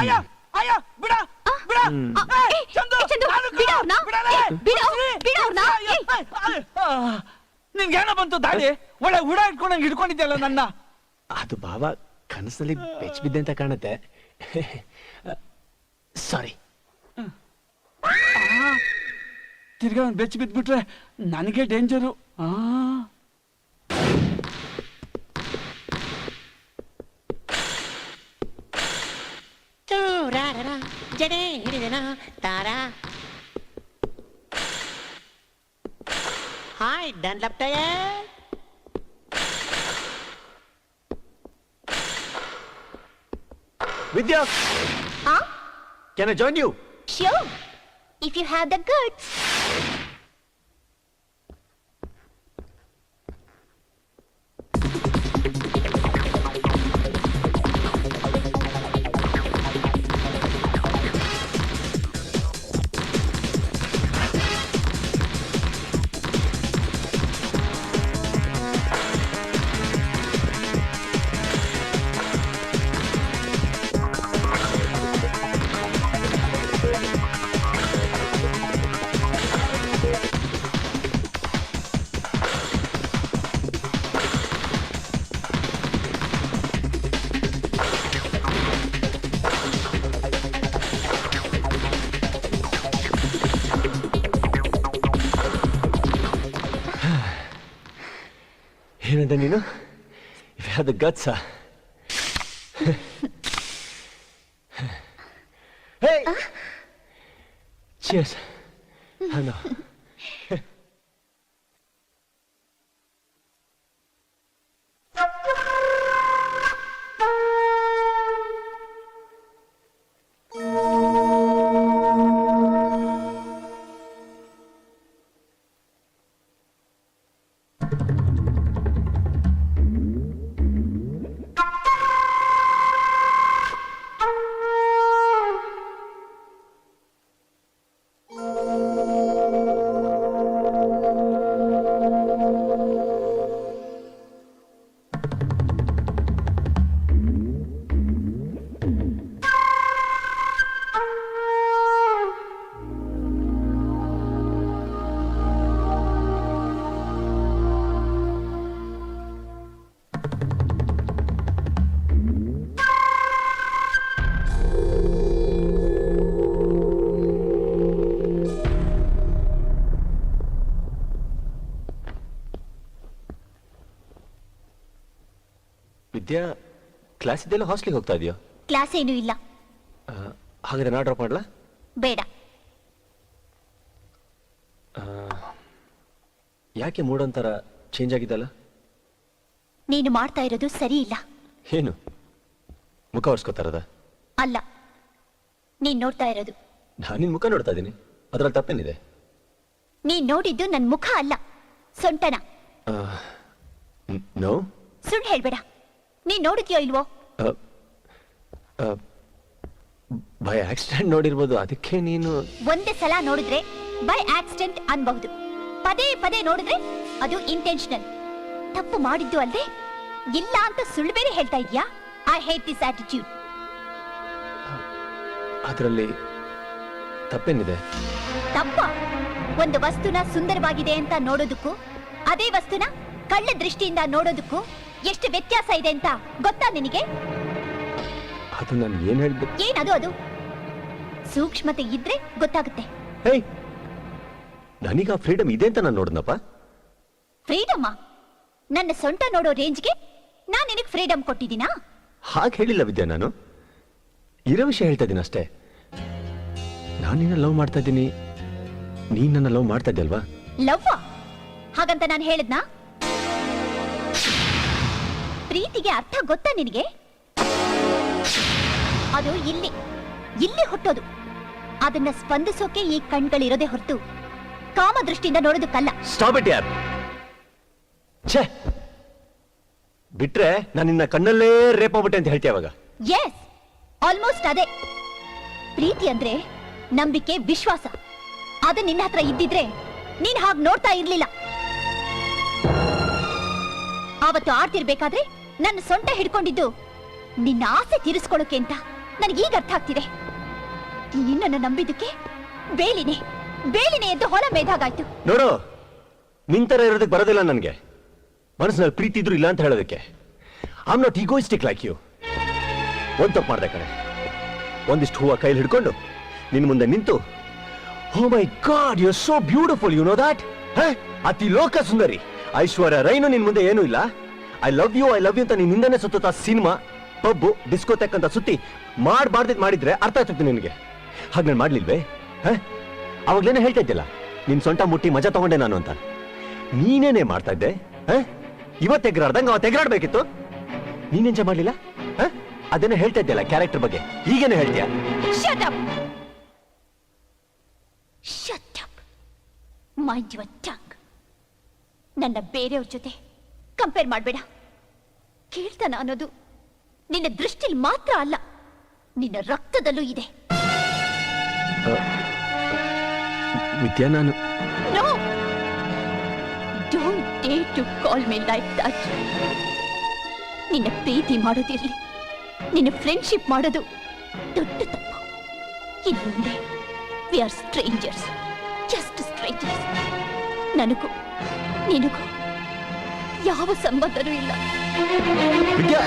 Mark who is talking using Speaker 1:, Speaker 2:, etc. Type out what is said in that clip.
Speaker 1: ಅಯ್ಯ ಅಯ್ಯ ಬಿಡ ಬಿಡ ಚಂದು ನಿನ್ಗೇನ ಬಂತು ದಾಡಿ ಒಳ್ಳೆ ಉಡ ಇಟ್ಕೊಂಡಂಗೆ ಹಿಡ್ಕೊಂಡಿದ್ದೆಲ್ಲ ನನ್ನ.
Speaker 2: ಅದು ಬಾಬಾ ಕನಸಲ್ಲಿ ಬೆಚ್ಚ ಬಿದ್ದೆ ಅಂತ ಕಾಣುತ್ತೆ. ಸಾರಿ.
Speaker 1: ತಿರ್ಗಾ ಒಂದು ಬೆಚ್ಚ ಬಿದ್ಬಿಟ್ರೆ ನನಗೆ ಡೇಂಜರು.
Speaker 3: ಜಡೆ ಹಿಡಿದನ ತಾರ. Hi Dunlop tyre.
Speaker 2: Vidya,
Speaker 4: Huh?
Speaker 2: can I join you?
Speaker 4: Sure. If you have the goods.
Speaker 2: ಏನಂತ ನೀನು? If you have the guts, Hey! Cheers. No. Vidya, class ಇದೆಲ್ಲ ಹಾಸ್ಟೆಲ್ಗೆ ಹೋಗ್ತಾ ಇದೆಯಾ?
Speaker 4: ಕ್ಲಾಸ್ ಏನೂ ಇಲ್ಲ.
Speaker 2: ಹಾಗಾದ್ರೆ ನಾ ಡ್ರಾಪ್ ಮಾಡಲಾ?
Speaker 4: ಬೇಡ.
Speaker 2: ಯಾಕೆ ಮೂಡ್ ಒಂಥರ ಚೇಂಜ್ ಆಗಿದ್ದಲ್ಲ?
Speaker 4: ನೀನು ಮಾಡ್ತಾ ಇರೋದು ಸರಿ ಇಲ್ಲ.
Speaker 2: ಏನು ಮುಖ ಒರೆಸ್ಕೋತಾರದ?
Speaker 4: ಅಲ್ಲ, ನೀನ್ ನೋಡ್ತಾ ಇರೋದು.
Speaker 2: ನಾನು ನಿನ್ ಮುಖ ನೋಡ್ತಾ ಇದ್ದೀನಿ, ಅದ್ರಲ್ಲಿ ತಪ್ಪೇನಿದೆ?
Speaker 4: ನೀನ್ ನೋಡಿದ್ದು ನನ್ ಮುಖ ಅಲ್ಲ, ಸೊಂಟನ.
Speaker 2: ನೋ,
Speaker 4: ಸುಳ್ಳು ಹೇಳ್ಬೇಡ. ನೀನ್ ನೋಡಿದ್ಯೋ ಇಲ್ವೋ?
Speaker 2: ಬೈ ಆಕ್ಸಿಡೆಂಟ್ ನೋಡಿರ್ಬೋದು, ಅದಕ್ಕೆ ನೀನು
Speaker 4: ಒಂದೇ ಸಲ ನೋಡಿದ್ರೆ ಬೈ ಆಕ್ಸಿಡೆಂಟ್ ಅನ್ಬಹುದು, ಪದೇ ಪದೇ ನೋಡಿದ್ರೆ ಅದು ಇಂಟೆನ್ಷನಲ್. ತಪ್ಪು ಮಾಡಿದ್ದು ಅಲ್ದೆ ಇಲ್ಲ ಅಂತ ಸುಳ್ಳು ಬೇರೆ ಹೇಳ್ತಾ ಇದ್ಯಾ? I hate this attitude.
Speaker 2: ಅದರಲ್ಲಿ ತಪ್ಪೇನಿದೆ?
Speaker 4: ತಪ್ಪ? ಒಂದು ವಸ್ತುನ ಸುಂದರವಾಗಿದೆ ಅಂತ ನೋಡೋದಕ್ಕೂ ಅದೇ ವಸ್ತುನ ಕಳ್ಳ ದೃಷ್ಟಿಯಿಂದ ನೋಡೋದಕ್ಕೂ ಎಷ್ಟು ವ್ಯತ್ಯಾಸ ಇದೆ ಅಂತ ಗೊತ್ತಾ ನಿನಗೆ?
Speaker 2: ಅದು ನಾನು ಏನ್ ಹೇಳ್ಬೇಕು?
Speaker 4: ಏನದು? ಅದು ಸೂಕ್ಷ್ಮತೆ ಇದ್ರೆ ಗೊತ್ತಾಗುತ್ತೆ.
Speaker 2: ಹೇಯ್, ನನಗ ಫ್ರೀಡಮ್ ಇದೆ ಅಂತ ನಾನು ನೋಡ್ನಪ್ಪ.
Speaker 4: ಫ್ರೀಡಮ್? ನನ್ನ ಸೊಂಟ ನೋಡೋ ರೇಂಜ್ಗೆ ನಾನ್ ನಿನಗೆ ಫ್ರೀಡಮ್ ಕೊಟ್ಟಿದ್ದೀನಾ?
Speaker 2: ಹಾಗೆ ಹೇಳಿಲ್ಲ ವಿದ್ಯಾ, ನಾನು ಇರೋ ವಿಷಯ ಹೇಳ್ತಾ ಇದ್ದೀನಿ ಅಷ್ಟೇ. ನಾನು ನಿನ್ನ ಲವ್ ಮಾಡ್ತಾ ಇದ್ದೀನಿ, ನೀನ್ ನನ್ನ ಲವ್ ಮಾಡ್ತಾ ಇದ್ದೆ.
Speaker 4: ಲವ್ವ ಹಾಗಂತ ನಾನು ಹೇಳಿದ್ನಾ? ಪ್ರೀತಿಗೆ ಅರ್ಥ ಗೊತ್ತಾ ನಿನಗೆ? ಅದು ಇಲ್ಲಿ ಇಲ್ಲಿ ಹುಟ್ಟೋದು. ಅದನ್ನ ಸ್ಪಂದಿಸೋಕೆ ಈ ಕಣ್ಗಳಿರೋದೇ ಹೊರತು ಕಾಮ ದೃಷ್ಟಿಯಿಂದ ನೋಡೋದಕ್ಕಲ್ಲ.
Speaker 2: ಸ್ಟಾಪ್ ಇಟ್ ಯಾರ್. ಛೇ, ಬಿಟ್ರೆ ನಾನು ನಿನ್ನ ಕಣ್ಣಲ್ಲೇ ರೇಪ್ ಆಗ್ಬಿಟ್ಟೆ ಅಂತ ಹೇಳ್ತೀಯ ಅವಾಗ?
Speaker 4: ಎಸ್, ಆಲ್ಮೋಸ್ಟ್ ಅದೇ. ಪ್ರೀತಿ ಅಂದ್ರೆ ನಂಬಿಕೆ, ವಿಶ್ವಾಸ. ಅದು ನಿನ್ನ ಹತ್ರ ಇದ್ದಿದ್ರೆ ನೀನ್ ಹಾಗೆ ನೋಡ್ತಾ ಇರ್ಲಿಲ್ಲ. ಆವತ್ತು ಆಡ್ತಿರ್ಬೇಕಾದ್ರೆ ನನ್ನ ಸೊಂಟ ಹಿಡ್ಕೊಂಡಿದ್ದು ನಿನ್ನ ಆಸೆ ತೀರಿಸ್ಕೊಳ್ಳೋಕೆ ಅಂತ. ನನಗೀಗ ಅರ್ಥ ಆಗ್ತಿದೆ. ನಿನ್ನನ್ನು ನಂಬಿದ್ದಕ್ಕೆ ಬೇಲಿನೇ ಬೇಲಿನೇ ಎಂದು ಹೊಲ ಮೇದಾಗಾಯ್ತು.
Speaker 2: ನೋಡು, ನಿಂತರ ಇರೋದಕ್ಕೆ ಬರೋದಿಲ್ಲ ನನಗೆ. ಮನಸ್ಸಿನಲ್ಲಿ ಪ್ರೀತಿ ಇದ್ರು ಇಲ್ಲ ಅಂತ ಹೇಳೋದಕ್ಕೆ. I am not egoistic like you. ಒಂದ್ ತಪ್ಪು ಮಾಡ್ದೆ ಕಣೆ. ಒಂದಿಷ್ಟು ಹೂವ ಕೈಲಿ ಹಿಡ್ಕೊಂಡು ನಿನ್ ಮುಂದೆ ನಿಂತು, oh my god you are so beautiful, you know that, ಅತಿ ಲೋಕ ಸುಂದರಿ ಐಶ್ವರ್ಯ ರೈನು ನಿನ್ ಮುಂದೆ ಏನೂ ಇಲ್ಲ, ಐ ಲವ್ ಯು ಅಂತ ನೀನ್ ಹಿಂದೆನೆ ಸುತ್ತ ಸಿನಿಮಾ, ಪಬ್ಬು, ಡಿಸ್ಕೋಟೆಕ್ ಅಂತ ಸುತ್ತಿ ಮಾಡ್ಬಾರ್ದಿದ್ ಮಾಡಿದ್ರೆ ಅರ್ಥ ಆಗ್ತದೆ ನಿನಗೆ. ಹಾಗೆ ನಾನು ಮಾಡ್ಲಿಲ್ವೇ? ಅವಾಗ್ಲೇನೆ ಹೇಳ್ತಾ ಇದ್ದಿಲ್ಲ ನಿನ್ ಸೊಂಟ ಮುಟ್ಟಿ ಮಜಾ ತಗೊಂಡೆ ನಾನು ಅಂತ. ನೀನೇನೇ ಮಾಡ್ತಾ ಇದ್ದೆ. ಇವತ್ತು ಎಗರಾಡ್ದಂಗ ಅವತ್ತು ಎಗರಾಡ್ಬೇಕಿತ್ತು. ನೀನ್ ಎಂಜಾಯ್ ಮಾಡ್ಲಿಲ್ಲ. ಅದನ್ನ ಹೇಳ್ತಾ ಇದ್ದಿಲ್ಲ ಕ್ಯಾರೆಕ್ಟರ್ ಬಗ್ಗೆ. ಈಗೇನೆ ಹೇಳ್ತೀಯ?
Speaker 4: Shut up! Shut up! Mind your tongue. ನನ್ನ ಬೇರೆಯವ್ರ ಜೊತೆ ಕಂಪೇರ್ ಮಾಡಬೇಡ. ಕೇಳ್ತಾನ ಅನ್ನೋದು ನಿನ್ನ ದೃಷ್ಟಿಲಿ ಮಾತ್ರ ಅಲ್ಲ, ನಿನ್ನ ರಕ್ತದಲ್ಲೂ ಇದೆ.
Speaker 2: ವಿದ್ಯಾ, ನಾನು
Speaker 4: No! Don't dare to call me like that. ನಿನ್ನ ಪ್ರೀತಿ ಮಾಡೋದಿರ್ಲಿ, ನಿನ್ನ ಫ್ರೆಂಡ್ಶಿಪ್ ಮಾಡೋದು ದೊಡ್ಡ ತಪ್ಪು. ಇನ್ನು ಮುಂದೆ we are stranger's, just stranger's. ನನಗೂ ನಿನಗೂ ಯಾವ ಸಂಬಂಧನೂ ಇಲ್ಲ.
Speaker 2: ವಿದ್ಯಾ